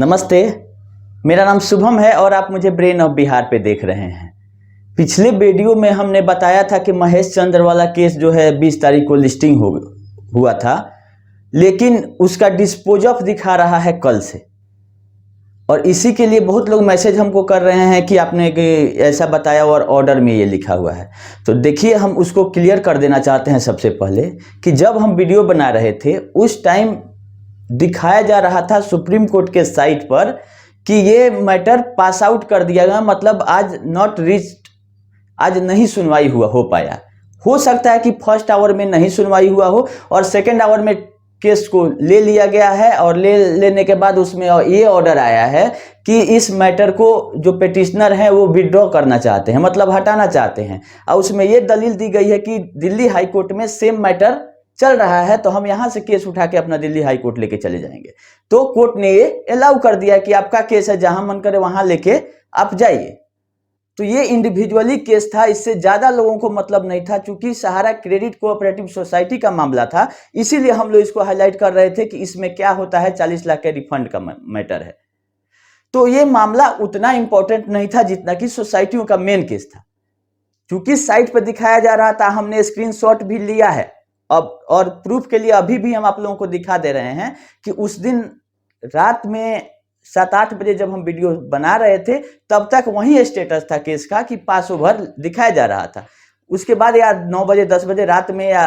नमस्ते, मेरा नाम शुभम है और आप मुझे ब्रेन ऑफ बिहार पे देख रहे हैं। पिछले वीडियो में हमने बताया था कि महेश चंद्र वाला केस जो है 20 तारीख को लिस्टिंग हुआ था, लेकिन उसका डिस्पोज ऑफ दिखा रहा है कल से। और इसी के लिए बहुत लोग मैसेज हमको कर रहे हैं कि आपने ऐसा बताया और ऑर्डर में ये लिखा हुआ है। तो देखिए, हम उसको क्लियर कर देना चाहते हैं सबसे पहले कि जब हम वीडियो बना रहे थे उस टाइम दिखाया जा रहा था सुप्रीम कोर्ट के साइट पर कि ये मैटर पास आउट कर दिया गया, मतलब आज नॉट रीच्ड, आज नहीं सुनवाई हो पाया। हो सकता है कि फर्स्ट आवर में नहीं सुनवाई हुआ हो और सेकेंड आवर में केस को ले लिया गया है और लेने के बाद उसमें ये ऑर्डर आया है कि इस मैटर को जो पिटिशनर हैं वो विड्रॉ करना चाहते हैं, मतलब हटाना चाहते हैं। और उसमें ये दलील दी गई है कि दिल्ली हाई कोर्ट में सेम मैटर चल रहा है, तो हम यहां से केस उठा के अपना दिल्ली हाई कोर्ट लेके चले जाएंगे। तो कोर्ट ने ये अलाउ कर दिया कि आपका केस है, जहां मन करे वहां लेके आप जाइए। तो ये इंडिविजुअली केस था, इससे ज्यादा लोगों को मतलब नहीं था। चूंकि सहारा क्रेडिट कोऑपरेटिव सोसाइटी का मामला था, इसीलिए हम लोग इसको हाईलाइट कर रहे थे कि इसमें क्या होता है, 40 लाख के रिफंड का मैटर है। तो ये मामला उतना इंपॉर्टेंट नहीं था जितना कि सोसाइटियों का मेन केस था। क्योंकि साइट पर दिखाया जा रहा था, हमने स्क्रीनशॉट भी लिया है अब, और प्रूफ के लिए अभी भी हम आप लोगों को दिखा दे रहे हैं कि उस दिन रात में 7-8 बजे जब हम वीडियो बना रहे थे तब तक वही स्टेटस था केस का कि पास ओवर दिखाया जा रहा था। उसके बाद या 9 बजे 10 बजे रात में या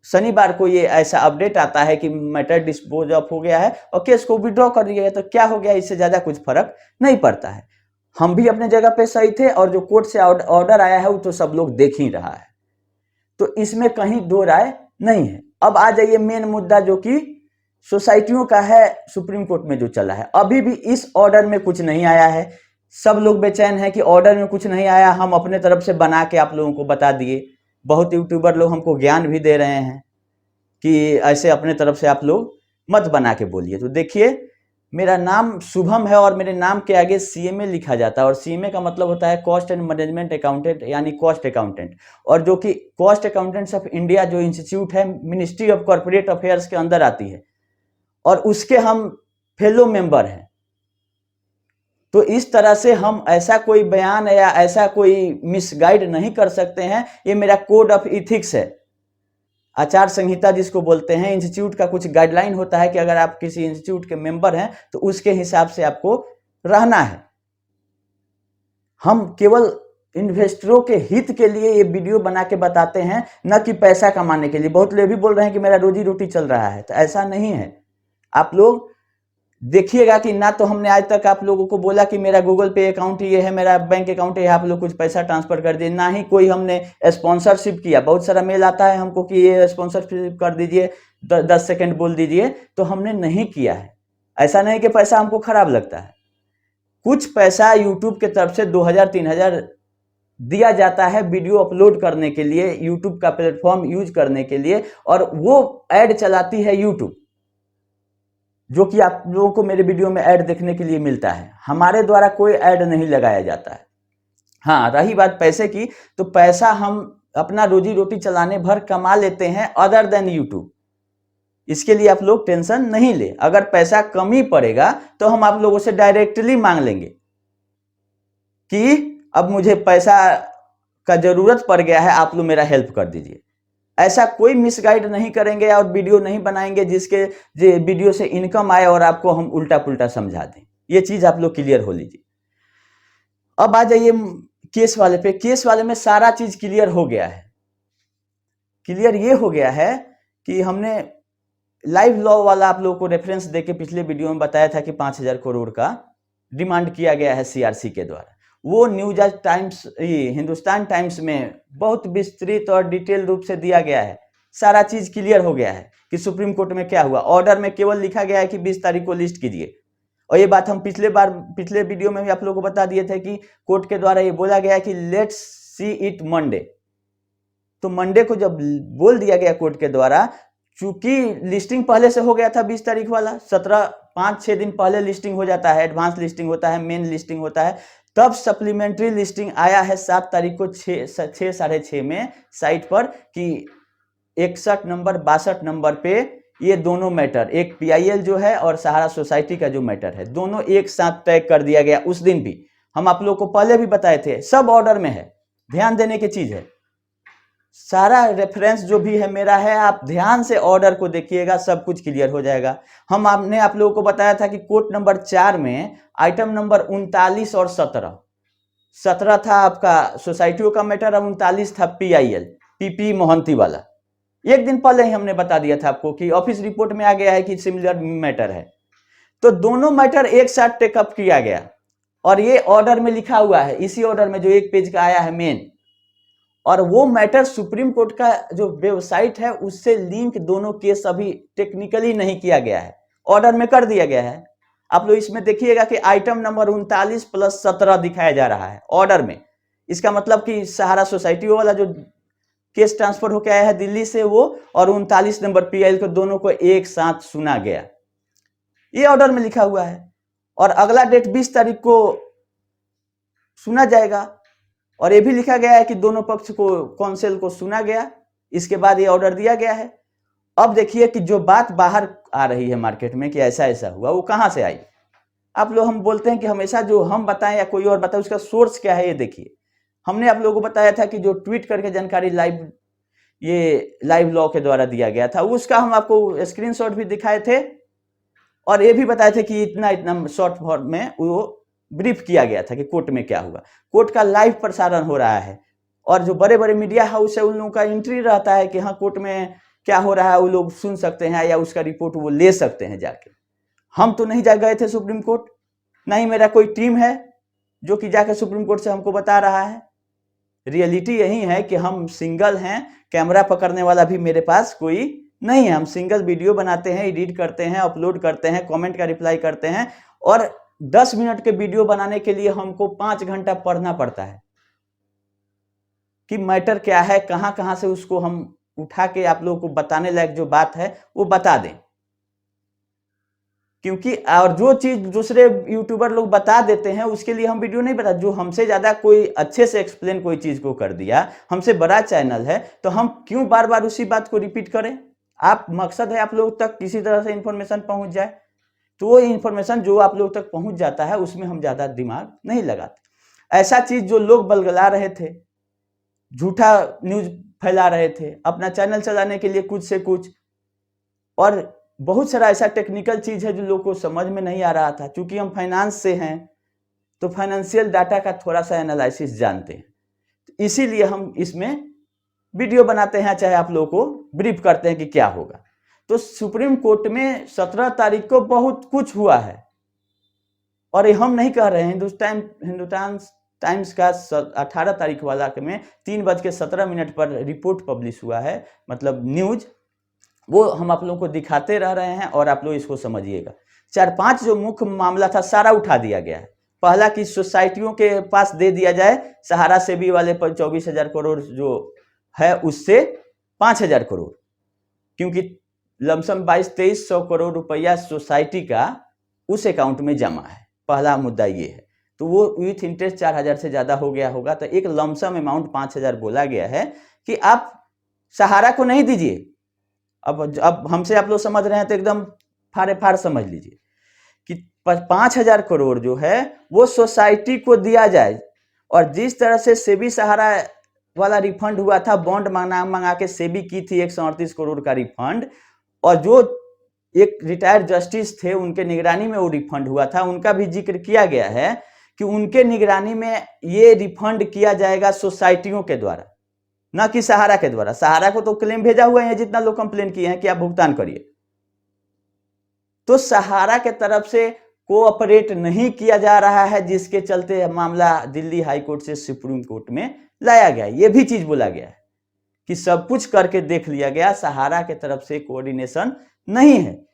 शनिवार को ये ऐसा अपडेट आता है कि मैटर डिस्पोज ऑफ हो गया है और केस को विड्रॉ कर दिया गया। तो क्या हो गया, इससे ज्यादा कुछ फर्क नहीं पड़ता है। हम भी अपने जगह पे सही थे और जो कोर्ट से ऑर्डर आया है वो तो सब लोग देख ही रहा है, तो इसमें कहीं दो राय नहीं है। अब आ जाइए मेन मुद्दा जो कि सोसाइटियों का है, सुप्रीम कोर्ट में जो चला है। अभी भी इस ऑर्डर में कुछ नहीं आया है। सब लोग बेचैन है कि ऑर्डर में कुछ नहीं आया। हम अपने तरफ से बना के आप लोगों को बता दिए। बहुत यूट्यूबर लोग हमको ज्ञान भी दे रहे हैं कि ऐसे अपने तरफ से आप लोग मत बना के बोलिए। तो देखिए, मेरा नाम शुभम है और मेरे नाम के आगे सीएमए लिखा जाता है, और सीएमए का मतलब होता है कॉस्ट एंड मैनेजमेंट अकाउंटेंट, यानी कॉस्ट अकाउंटेंट। और जो कि कॉस्ट अकाउंटेंट्स ऑफ इंडिया जो इंस्टीट्यूट है, मिनिस्ट्री ऑफ कॉर्पोरेट अफेयर्स के अंदर आती है, और उसके हम फेलो मेंबर हैं। तो इस तरह से हम ऐसा कोई बयान या ऐसा कोई मिसगाइड नहीं कर सकते हैं। ये मेरा कोड ऑफ इथिक्स है, आचार संहिता जिसको बोलते हैं। इंस्टीट्यूट का कुछ गाइडलाइन होता है कि अगर आप किसी इंस्टीट्यूट के मेंबर हैं तो उसके हिसाब से आपको रहना है। हम केवल इन्वेस्टरों के हित के लिए ये वीडियो बना के बताते हैं, न कि पैसा कमाने के लिए। बहुत लोग भी बोल रहे हैं कि मेरा रोजी रोटी चल रहा है, तो ऐसा नहीं है। आप लोग देखिएगा कि ना तो हमने आज तक आप लोगों को बोला कि मेरा गूगल पे अकाउंट ये है, मेरा बैंक अकाउंट है, आप लोग कुछ पैसा ट्रांसफर कर दिए। ना ही कोई हमने स्पॉन्सरशिप किया। बहुत सारा मेल आता है हमको कि ये स्पॉन्सरशिप कर दीजिए, 10 सेकंड बोल दीजिए, तो हमने नहीं किया है। ऐसा नहीं कि पैसा हमको खराब लगता है। कुछ पैसा यूट्यूब के तरफ से 2000-3000 दिया जाता है वीडियो अपलोड करने के लिए, यूट्यूब का प्लेटफॉर्म यूज करने के लिए, और वो ऐड चलाती है यूट्यूब, जो कि आप लोगों को मेरे वीडियो में ऐड देखने के लिए मिलता है। हमारे द्वारा कोई ऐड नहीं लगाया जाता है। हाँ, रही बात पैसे की, तो पैसा हम अपना रोजी रोटी चलाने भर कमा लेते हैं अदर देन यूट्यूब। इसके लिए आप लोग टेंशन नहीं ले। अगर पैसा कम ही पड़ेगा तो हम आप लोगों से डायरेक्टली मांग लेंगे कि अब मुझे पैसा का जरूरत पड़ गया है, आप लोग मेरा हेल्प कर दीजिए। ऐसा कोई मिसगाइड नहीं करेंगे और वीडियो नहीं बनाएंगे जिसके वीडियो से इनकम आए और आपको हम उल्टा पुल्टा समझा दें। ये चीज आप लोग क्लियर हो लीजिए। अब आ जाइए केस वाले पे। केस वाले में सारा चीज क्लियर हो गया है। क्लियर ये हो गया है कि हमने लाइव लॉ वाला आप लोगों को रेफरेंस देके पिछले वीडियो में बताया था कि 5000 करोड़ का डिमांड किया गया है सीआरसी के द्वारा। वो न्यूज आज टाइम्स, हिंदुस्तान टाइम्स में बहुत विस्तृत और डिटेल रूप से दिया गया है। सारा चीज क्लियर हो गया है कि सुप्रीम कोर्ट में क्या हुआ। ऑर्डर में केवल लिखा गया है कि 20 तारीख को लिस्ट कीजिए। और ये बात हम पिछले वीडियो में भी आप लोगों को बता दिए थे कि कोर्ट के द्वारा ये बोला गया है कि लेट्स सी इट मंडे। तो मंडे को जब बोल दिया गया कोर्ट के द्वारा, चूंकि लिस्टिंग पहले से हो गया था 20 तारीख वाला, 5-6 दिन पहले लिस्टिंग हो जाता है, एडवांस लिस्टिंग होता है, मेन लिस्टिंग होता है। तब सप्लीमेंट्री लिस्टिंग आया है 7 तारीख को 6 साढ़े 6 में साइट पर कि 61 नंबर 62 नंबर पे ये दोनों मैटर, एक पीआईएल जो है और सहारा सोसाइटी का जो मैटर है, दोनों एक साथ तय कर दिया गया। उस दिन भी हम आप लोगों को पहले भी बताए थे, सब ऑर्डर में है, ध्यान देने की चीज है। सारा रेफरेंस जो भी है मेरा है, आप ध्यान से ऑर्डर को देखिएगा, सब कुछ क्लियर हो जाएगा। हम आपने आप लोगों को बताया था कि कोट नंबर 4 में आइटम नंबर 39 और 17 था आपका सोसाइटियों का मैटर और 39 था पीआईएल पीपी मोहंती वाला। एक दिन पहले ही हमने बता दिया था आपको कि ऑफिस रिपोर्ट में आ गया है कि सिमिलर मैटर है। तो दोनों मैटर एक साथ टेकअप किया गया और ये ऑर्डर में लिखा हुआ है, इसी ऑर्डर में जो एक पेज का आया है मेन। और वो मैटर सुप्रीम कोर्ट का जो वेबसाइट है उससे लिंक दोनों केस अभी टेक्निकली नहीं किया गया है, ऑर्डर में कर दिया गया है। आप लोग इसमें देखिएगा कि आइटम नंबर 39 + 17 दिखाया जा रहा है ऑर्डर में। इसका मतलब कि सहारा सोसाइटी वाला जो केस ट्रांसफर होकर आया है दिल्ली से वो, और 39 नंबर पीआईएल को, दोनों को एक साथ सुना गया, ये ऑर्डर में लिखा हुआ है। और अगला डेट 20 तारीख को सुना जाएगा और ये भी लिखा गया है कि दोनों पक्ष को कौंसिल को सुना गया, इसके बाद ये ऑर्डर दिया गया है। अब देखिए कि जो बात बाहर आ रही है मार्केट में कि ऐसा ऐसा हुआ, वो कहां से आई। आप लोग, हम बोलते हैं कि हमेशा जो हम बताएं या कोई और बताए उसका सोर्स क्या है, ये देखिए। हमने आप लोगों को बताया था कि जो ट्वीट करके जानकारी लाइव लॉ के द्वारा दिया गया था, उसका हम आपको स्क्रीनशॉट भी दिखाए थे और ये भी बताए थे कि इतना इतना शॉर्ट फॉर्म में वो ब्रीफ किया गया था कि कोर्ट में क्या हुआ। कोर्ट का लाइव प्रसारण हो रहा है और जो बड़े बड़े मीडिया हाउस है उन लोगों का एंट्री रहता है कि हाँ कोर्ट में क्या हो रहा है, वो लोग सुन सकते हैं या उसका रिपोर्ट वो ले सकते हैं जाके। हम तो नहीं जा गए थे सुप्रीम कोर्ट, ना ही मेरा कोई टीम है जो कि जाकर सुप्रीम कोर्ट से हमको बता रहा है। रियलिटी यही है कि हम सिंगल हैं, कैमरा पकड़ने वाला भी मेरे पास कोई नहीं है। हम सिंगल वीडियो बनाते हैं, एडिट करते हैं, अपलोड करते हैं, कमेंट का रिप्लाई करते हैं और 10 मिनट के वीडियो बनाने के लिए हमको 5 घंटा पढ़ना पड़ता है कि मैटर क्या है, कहां कहां से उसको हम उठा के आप लोगों को बताने लायक जो बात है वो बता दें। क्योंकि और जो चीज दूसरे यूट्यूबर लोग बता देते हैं उसके लिए हम वीडियो नहीं बता। जो हमसे ज्यादा कोई अच्छे से एक्सप्लेन कोई चीज को कर दिया, हमसे बड़ा चैनल है, तो हम क्यों बार बार उसी बात को रिपीट करें। आप मकसद है आप लोग तक किसी तरह से इंफॉर्मेशन पहुंच जाए, तो वो इंफॉर्मेशन जो आप लोग तक पहुंच जाता है उसमें हम ज्यादा दिमाग नहीं लगाते। ऐसा चीज जो लोग बलगला रहे थे, झूठा न्यूज फैला रहे थे अपना चैनल चलाने के लिए कुछ से कुछ, और बहुत सारा ऐसा टेक्निकल चीज है जो लोग को समझ में नहीं आ रहा था। क्योंकि हम फाइनेंस से हैं तो फाइनेंशियल डाटा का थोड़ा सा एनालिसिस जानते हैं, इसीलिए हम इसमें वीडियो बनाते हैं, चाहे आप लोगों को ब्रीफ करते हैं कि क्या होगा। तो सुप्रीम कोर्ट में 17 तारीख को बहुत कुछ हुआ है और ये हम नहीं कह रहे हैं। हिंदुस्तान टाइम्स का 18 तारीख वाला में 3:17 पर रिपोर्ट पब्लिश हुआ है, मतलब न्यूज, वो हम आप लोगों को दिखाते रह रहे हैं और आप लोग इसको समझिएगा। 4-5 जो मुख्य मामला था सारा उठा दिया गया है। पहला कि सोसाइटियों के पास दे दिया जाए, सहारा सेबी वाले पर 24,000 करोड़ जो है उससे 5,000 करोड़, क्योंकि लमसम 2200-2300 करोड़ रुपया सोसाइटी का उस अकाउंट में जमा है। पहला मुद्दा ये है। तो वो विथ इंटरेस्ट 4,000 से ज्यादा हो गया होगा, तो एक लमसम अमाउंट 5,000 बोला गया है कि आप सहारा को नहीं दीजिए। अब हमसे आप लोग समझ रहे हैं तो एकदम फाड़े फाड़ समझ लीजिए कि 5,000 करोड़ जो है वो सोसाइटी को दिया जाए। और जिस तरह से सेबी सहारा वाला रिफंड हुआ था, बॉन्ड मंगा के सेबी की थी 138 करोड़ का रिफंड, और जो एक रिटायर्ड जस्टिस थे उनके निगरानी में वो रिफंड हुआ था, उनका भी जिक्र किया गया है कि उनके निगरानी में ये रिफंड किया जाएगा सोसाइटियों के द्वारा, ना कि सहारा के द्वारा। सहारा को तो क्लेम भेजा हुआ है, जितना लोग कंप्लेन किए हैं कि आप भुगतान करिए। तो सहारा के तरफ से कोऑपरेट नहीं किया जा रहा है, जिसके चलते मामला दिल्ली हाई कोर्ट से सुप्रीम कोर्ट में लाया गया। ये भी चीज बोला गया है कि सब कुछ करके देख लिया गया, सहारा के तरफ से कोऑर्डिनेशन नहीं है।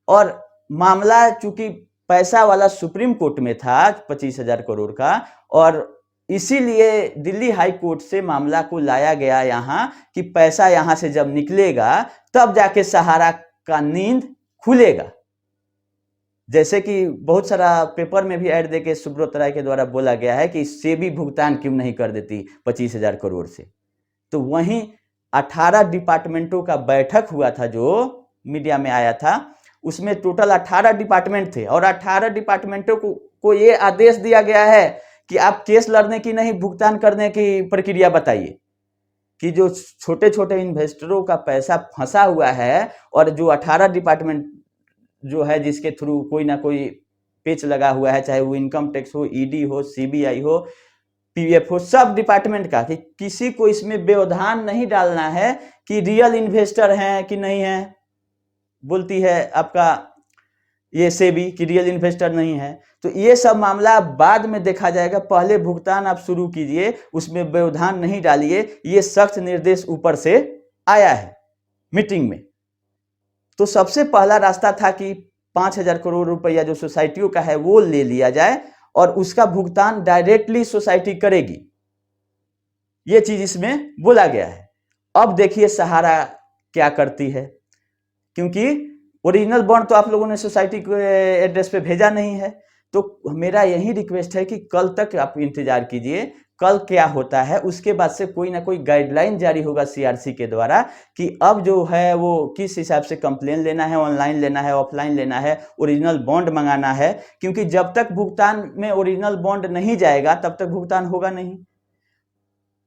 और मामला चूंकि पैसा वाला सुप्रीम कोर्ट में था 25,000 करोड़ का, और इसीलिए दिल्ली हाई कोर्ट से मामला को लाया गया यहाँ कि पैसा यहाँ से जब निकलेगा तब जाके सहारा का नींद खुलेगा। जैसे कि बहुत सारा पेपर में भी ऐड देके सुब्रत राय के द्वारा बोला गया है कि सेबी भुगतान क्यों नहीं कर देती 25,000 करोड़ से। तो वहीं 18 डिपार्टमेंटों का बैठक हुआ था जो मीडिया में आया था, उसमें टोटल 18 डिपार्टमेंट थे और 18 डिपार्टमेंटों को ये आदेश दिया गया है कि आप केस लड़ने की नहीं, भुगतान करने की प्रक्रिया बताइए। कि जो छोटे छोटे इन्वेस्टरों का पैसा फंसा हुआ है और जो 18 डिपार्टमेंट जो है जिसके थ्रू कोई ना कोई पेच लगा हुआ है, चाहे वो इनकम टैक्स हो, ईडी हो, सीबीआई हो, पीएफ हो, सब डिपार्टमेंट का, कि किसी को इसमें व्यवधान नहीं डालना है कि रियल इन्वेस्टर हैं कि नहीं है, बोलती है आपका ये सेबी कि रियल इन्वेस्टर नहीं है। तो ये सब मामला बाद में देखा जाएगा, पहले भुगतान आप शुरू कीजिए, उसमें व्यवधान नहीं डालिए। ये सख्त निर्देश ऊपर से आया है मीटिंग में। तो सबसे पहला रास्ता था कि 5,000 करोड़ रुपया जो सोसाइटियों का है वो ले लिया जाए और उसका भुगतान डायरेक्टली सोसाइटी करेगी, ये चीज इसमें बोला गया है। अब देखिए सहारा क्या करती है, क्योंकि ओरिजिनल बॉन्ड तो आप लोगों ने सोसाइटी के एड्रेस पे भेजा नहीं है। तो मेरा यही रिक्वेस्ट है कि कल तक आप इंतजार कीजिए, कल क्या होता है उसके बाद से कोई ना कोई गाइडलाइन जारी होगा सीआरसी के द्वारा कि अब जो है वो किस हिसाब से कंप्लेन लेना है, ऑनलाइन लेना है, ऑफलाइन लेना है, ओरिजिनल बॉन्ड मंगाना है। क्योंकि जब तक भुगतान में ओरिजिनल बॉन्ड नहीं जाएगा तब तक भुगतान होगा नहीं।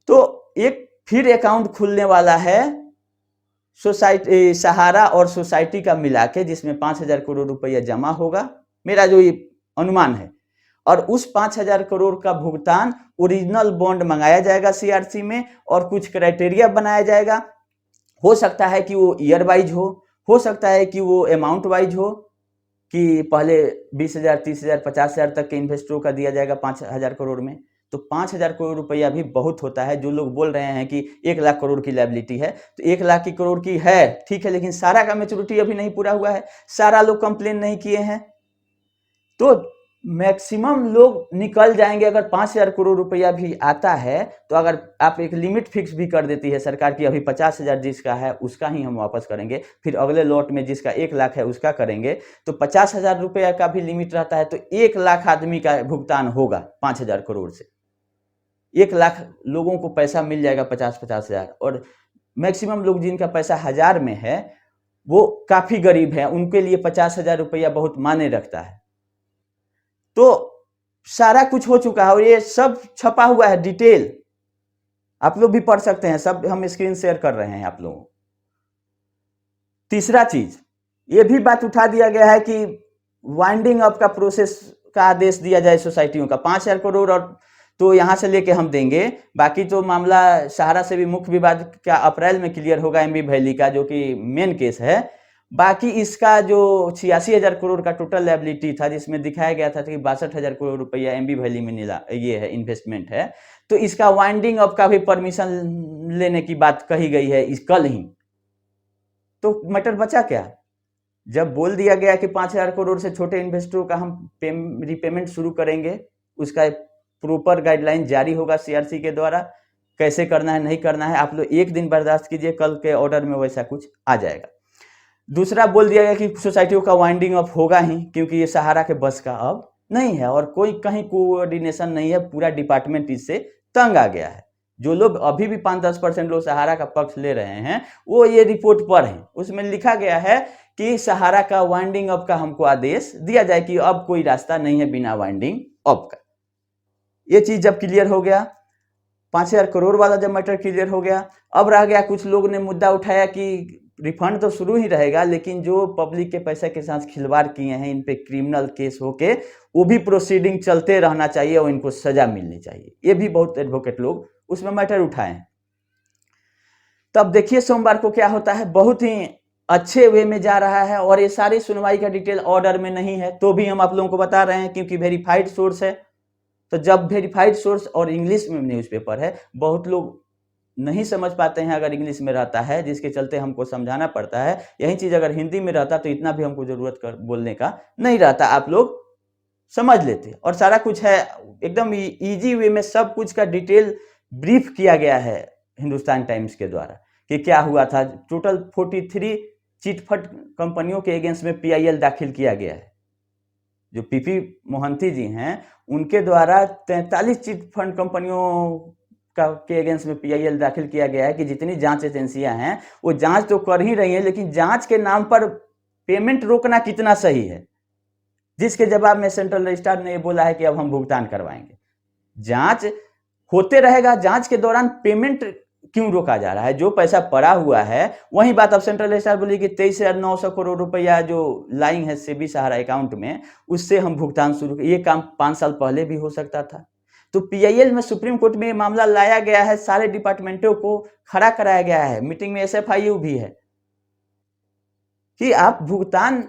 तो एक फिर अकाउंट खुलने वाला है सोसाइटी, सहारा और सोसाइटी का मिला के, जिसमें 5,000 करोड़ रुपया जमा होगा, मेरा जो ये अनुमान है। और उस 5,000 करोड़ का भुगतान ओरिजिनल बॉन्ड मंगाया जाएगा सीआरसी में और कुछ क्राइटेरिया बनाया जाएगा। हो सकता है कि वो ईयर वाइज हो सकता है कि वो अमाउंट वाइज हो, कि पहले 20,000, 30,000, 50,000 तक के इन्वेस्टरों का दिया जाएगा 5,000 करोड़ में। तो 5,000 करोड़ रुपया भी बहुत होता है। जो लोग बोल रहे हैं कि 1,00,000 करोड़ की लायबिलिटी है, तो 1,00,000 की करोड़ की है, ठीक है, लेकिन सारा का मैच्योरिटी अभी नहीं पूरा हुआ है, सारा लोग कंप्लेन नहीं किए हैं। तो मैक्सिमम लोग निकल जाएंगे। अगर 5,000 करोड़ रुपया भी आता है तो अगर आप एक लिमिट फिक्स भी कर देती है सरकार की, अभी 50,000 जिसका है उसका ही हम वापस करेंगे, फिर अगले लॉट में जिसका 1,00,000 है उसका करेंगे, तो 50,000 रुपया का भी लिमिट रहता है। तो 1,00,000 आदमी का भुगतान होगा 5,000 करोड़ से, 1,00,000 लोगों को पैसा मिल जाएगा, 50,000। और मैक्सिमम लोग जिनका पैसा 1,000 में है वो काफी गरीब है, उनके लिए 50,000 रुपया बहुत मायने रखता है। तो सारा कुछ हो चुका है और ये सब छपा हुआ है, डिटेल आप लोग भी पढ़ सकते हैं, सब हम स्क्रीन शेयर कर रहे हैं आप लोगों। तीसरा चीज ये भी बात उठा दिया गया है कि वाइंडिंग अप का प्रोसेस का आदेश दिया जाए सोसाइटियों का। 5,000 करोड़ और तो यहां से लेके हम देंगे, बाकी तो मामला सहारा से भी मुख्य विवाद का अप्रैल में क्लियर होगा, एमबी वैली का, जो कि मेन केस है। बाकी इसका जो 86,000 करोड़ का टोटल लायबिलिटी था, जिसमें दिखाया गया था कि 62,000 करोड़ रुपया एमबी वैली में मिला, ये है इन्वेस्टमेंट है, तो इसका वाइंडिंग अप का भी परमिशन लेने की बात कही गई है इस कल ही। तो मैटर बचा क्या? जब बोल दिया गया कि 5,000 करोड़ से छोटे इन्वेस्टरों का हम रिपेमेंट शुरू करेंगे, उसका प्रॉपर गाइडलाइन जारी होगा सीआरसी के द्वारा, कैसे करना है नहीं करना है। आप लोग एक दिन बर्दाश्त कीजिए, कल के ऑर्डर में वैसा कुछ आ जाएगा। दूसरा बोल दिया गया कि सोसाइटियों का वाइंडिंग अप होगा ही, क्योंकि ये सहारा के बस का अब नहीं है और कोई कहीं कोऑर्डिनेशन नहीं है, पूरा डिपार्टमेंट इससे तंग आ गया है। जो लोग अभी भी 5-10% लोग सहारा का पक्ष ले रहे हैं वो ये रिपोर्ट पढ़ें, उसमें लिखा गया है कि सहारा का वाइंडिंग अप का हमको आदेश दिया जाए कि अब कोई रास्ता नहीं है बिना वाइंडिंग अप का। ये चीज जब क्लियर हो गया, 5,000 करोड़ वाला जब मैटर क्लियर हो गया, अब रह गया, कुछ लोग ने मुद्दा उठाया कि रिफंड तो शुरू ही रहेगा, लेकिन जो पब्लिक के पैसे के साथ खिलवाड़ किए हैं इन पे क्रिमिनल केस होके वो भी प्रोसीडिंग चलते रहना चाहिए और इनको सजा मिलनी चाहिए। ये भी बहुत एडवोकेट लोग उसमें मैटर उठाए हैं। तब देखिए सोमवार को क्या होता है, बहुत ही अच्छे वे में जा रहा है और ये सारी सुनवाई का डिटेल ऑर्डर में नहीं है, तो भी हम आप लोगों को बता रहे हैं क्योंकि वेरीफाइड सोर्स है। तो जब वेरीफाइड सोर्स और इंग्लिश में न्यूज़पेपर है, बहुत लोग नहीं समझ पाते हैं अगर इंग्लिश में रहता है, जिसके चलते हमको समझाना पड़ता है। यही चीज अगर हिंदी में रहता तो इतना भी हमको जरूरत कर बोलने का नहीं रहता, आप लोग समझ लेते। और सारा कुछ है एकदम इजी वे में, सब कुछ का डिटेल ब्रीफ किया गया है हिंदुस्तान टाइम्स के द्वारा कि क्या हुआ था। टोटल 43 चिटफंड कंपनियों के अगेंस्ट में पीआईएल दाखिल किया गया है। जो पीपी मोहंती जी हैं उनके द्वारा 43 चिटफंड कंपनियों के अगेंस्ट में PIL दाखिल किया गया है कि जितनी जांच एजेंसियां हैं वो जांच तो कर ही रही हैं, लेकिन जांच के नाम पर पेमेंट रोकना कितना सही है, जिसके जवाब में सेंट्रल रजिस्ट्रार ने ये बोला है कि अब हम भुगतान करवाएंगे। जांच होते रहेगा, जांच के दौरान पेमेंट क्यों रोका जा रहा है? जो पैसा पड़ा हुआ है वही बात अब सेंट्रल रजिस्ट्रार बोली कि 23,900 करोड़ रुपया जो लाइन है सेबी सहारा अकाउंट में, उससे हम भुगतान शुरू। ये काम 5 साल पहले भी हो सकता था। तो PIL में सुप्रीम कोर्ट में ये मामला लाया गया है, सारे डिपार्टमेंटों को खड़ा कराया गया है, मीटिंग में SFIU भी है कि आप भुगतान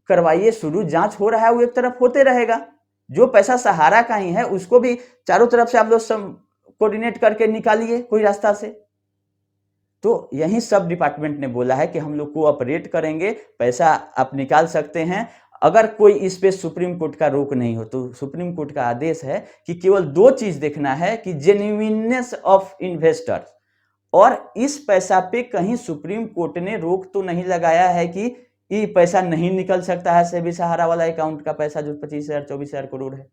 करवाइए शुरू, जांच हो रहा है वो एक तरफ होते रहेगा, जो पैसा सहारा का ही है उसको भी चारों तरफ से आप लोग कोऑर्डिनेट करके निकालिए कोई रास्ता से। तो यही सब डिपार्टमेंट ने बोला है कि हम लोग कोऑपरेट करेंगे, पैसा आप निकाल सकते हैं। अगर कोई इस पे सुप्रीम कोर्ट का रोक नहीं हो तो सुप्रीम कोर्ट का आदेश है कि केवल 2 चीज देखना है कि जेन्युइननेस ऑफ इन्वेस्टर्स, और इस पैसा पे कहीं सुप्रीम कोर्ट ने रोक तो नहीं लगाया है कि ये पैसा नहीं निकल सकता है सेबी सहारा वाला अकाउंट का पैसा जो 25,000 24,000 करोड़ है।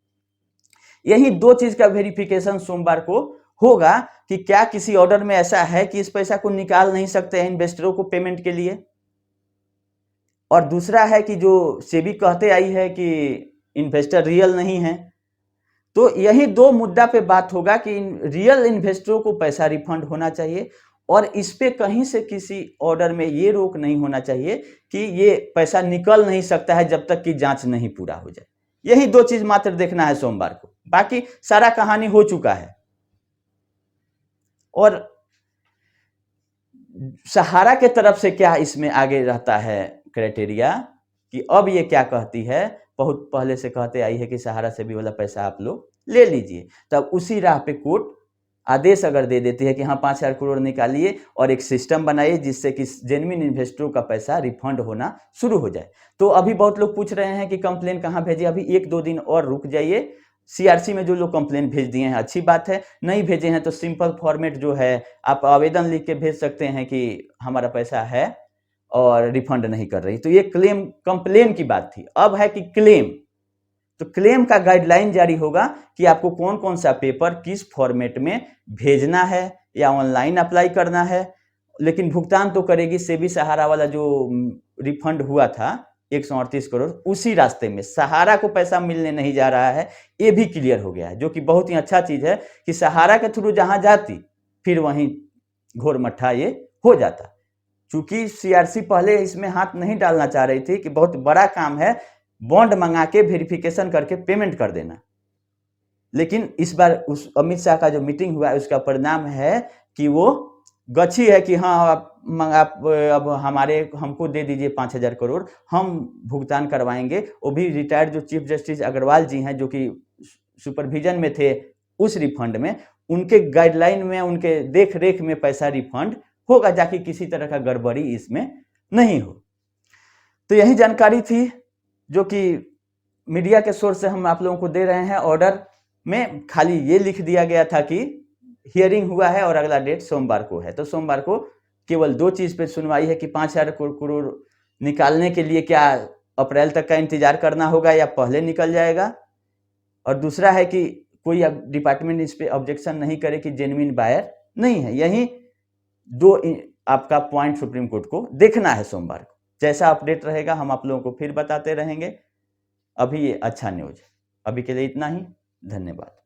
यही 2 चीज का वेरिफिकेशन सोमवार को होगा कि क्या किसी ऑर्डर में ऐसा है कि इस पैसा को निकाल नहीं सकते हैं इन्वेस्टरों को पेमेंट के लिए, और दूसरा है कि जो सेबी कहते आई है कि इन्वेस्टर रियल नहीं है। तो यही 2 मुद्दा पे बात होगा कि रियल इन्वेस्टरों को पैसा रिफंड होना चाहिए, और इस पे कहीं से किसी ऑर्डर में ये रोक नहीं होना चाहिए कि ये पैसा निकल नहीं सकता है जब तक कि जांच नहीं पूरा हो जाए। यही 2 चीज मात्र देखना है सोमवार को, बाकी सारा कहानी हो चुका है। और सहारा के तरफ से क्या इसमें आगे रहता है क्राइटेरिया कि अब ये क्या कहती है, बहुत पहले से कहते आई है कि सहारा से भी वाला पैसा आप लोग ले लीजिए, तब उसी राह पे कोर्ट आदेश अगर दे देती है कि हाँ 5,000 करोड़ निकालिए और एक सिस्टम बनाइए जिससे कि जेन्युइन इन्वेस्टरों का पैसा रिफंड होना शुरू हो जाए। तो अभी बहुत लोग पूछ रहे हैं कि कंप्लेन कहाँ भेजिए, अभी 1-2 दिन और रुक जाइए। CRC में जो लोग कंप्लेन भेज दिए हैं अच्छी बात है, नहीं भेजे हैं तो सिंपल फॉर्मेट जो है आप आवेदन लिख के भेज सकते हैं कि हमारा पैसा है और रिफंड नहीं कर रही। तो ये क्लेम कंप्लेन की बात थी, अब है कि क्लेम। तो क्लेम का गाइडलाइन जारी होगा कि आपको कौन कौन सा पेपर किस फॉर्मेट में भेजना है या ऑनलाइन अप्लाई करना है, लेकिन भुगतान तो करेगी सेबी सहारा वाला जो रिफंड हुआ था 138 करोड़, उसी रास्ते में सहारा को पैसा मिलने नहीं जा रहा है, ये भी क्लियर हो गया है, जो कि बहुत ही अच्छा चीज है कि सहारा के थ्रू जहां जाती फिर वहीं घोर मट्ठा ये हो जाता। चूंकि CRC पहले इसमें हाथ नहीं डालना चाह रही थी कि बहुत बड़ा काम है, बॉन्ड मंगा के वेरिफिकेशन करके पेमेंट कर देना, लेकिन इस बार उस अमित शाह का जो मीटिंग हुआ है उसका परिणाम है कि वो गच्छी है कि हाँ आप अब हमको दे दीजिए 5,000 करोड़, हम भुगतान करवाएंगे। वो भी रिटायर्ड जो चीफ जस्टिस अग्रवाल जी हैं जो कि सुपरविजन में थे उस रिफंड में, उनके गाइडलाइन में उनके देख रेख में पैसा रिफंड होगा, जाकि किसी तरह का गड़बड़ी इसमें नहीं हो। तो यही जानकारी थी जो कि मीडिया के सोर्स से हम आप लोगों को दे रहे हैं। ऑर्डर में खाली ये लिख दिया गया था कि हियरिंग हुआ है और अगला डेट सोमवार को है। तो सोमवार को केवल 2 चीज पे सुनवाई है कि 5,000 करोड़ निकालने के लिए क्या अप्रैल तक का इंतजार करना होगा या पहले निकल जाएगा, और दूसरा है कि कोई डिपार्टमेंट इस पे ऑब्जेक्शन नहीं करे कि जेन्युइन बायर नहीं है। यही 2 आपका पॉइंट सुप्रीम कोर्ट को देखना है सोमवार को। जैसा अपडेट रहेगा हम आप लोगों को फिर बताते रहेंगे। अभी ये अच्छा न्यूज, अभी के लिए इतना ही, धन्यवाद।